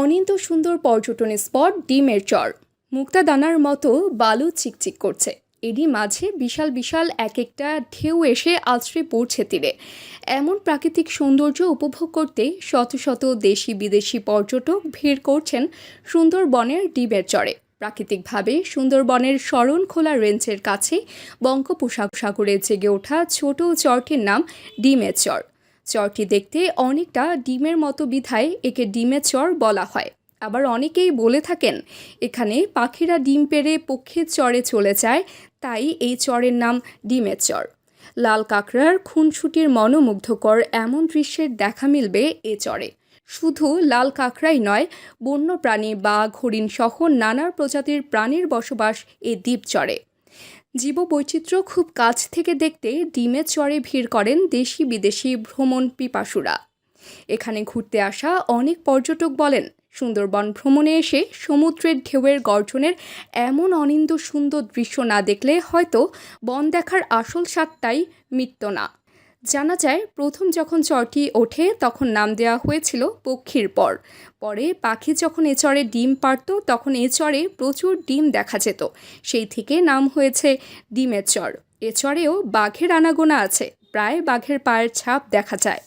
অনিন্দ্য সুন্দর পর্যটন স্পট ডিমের চর। মুক্তাদানার মতো বালু চিকচিক করছে, এরই মাঝে বিশাল বিশাল এক একটা ঢেউ এসে আছড়ে পড়ছে তীরে। এমন প্রাকৃতিক সৌন্দর্য উপভোগ করতে শত শত দেশি বিদেশি পর্যটক ভিড় করছেন সুন্দরবনের ডিমের চরে। প্রাকৃতিকভাবে সুন্দরবনের শরণখোলা রেঞ্জের কাছে বঙ্গোপসাগরে জেগে ওঠা ছোট চরটির নাম ডিমের চর। চরটি দেখতে অনেকটা ডিমের মতো বিধায় একে ডিমের চর বলা হয়। আবার অনেকেই বলে থাকেন এখানে পাখিরা ডিম পেড়ে পক্ষীর চরে চলে যায়, তাই এই চরের নাম ডিমের চর। লাল কাঁকড়ার খুনসুটির মনোমুগ্ধকর এমন দৃশ্যের দেখা মিলবে এ চরে। শুধু লাল কাঁকড়াই নয়, বন্য প্রাণী বাঘ হরিণ সহ নানা প্রজাতির প্রাণীর বসবাস এ দ্বীপ চরে। জীববৈচিত্র্য খুব কাছ থেকে দেখতে ডিমের চরে ভিড় করেন দেশি বিদেশি ভ্রমণ পিপাসুরা। এখানে ঘুরতে আসা অনেক পর্যটক বলেন, সুন্দরবন ভ্রমণে এসে সমুদ্রের ঢেউয়ের গর্জনের এমন অনিন্দ্য সুন্দর দৃশ্য না দেখলে হয়তো বন দেখার আসল স্বাদটাই মিটত না। জানা যায়, প্রথম যখন চরটি ওঠে তখন নাম দেওয়া হয়েছিল পক্ষীর পর। পরে পাখি যখন এ চরে ডিম পাড়ত তখন এ চরে প্রচুর ডিম দেখা যেত, সেই থেকে নাম হয়েছে ডিমের চর। এ চরেও বাঘের আনাগোনা আছে, প্রায় বাঘের পায়ের ছাপ দেখা যায়।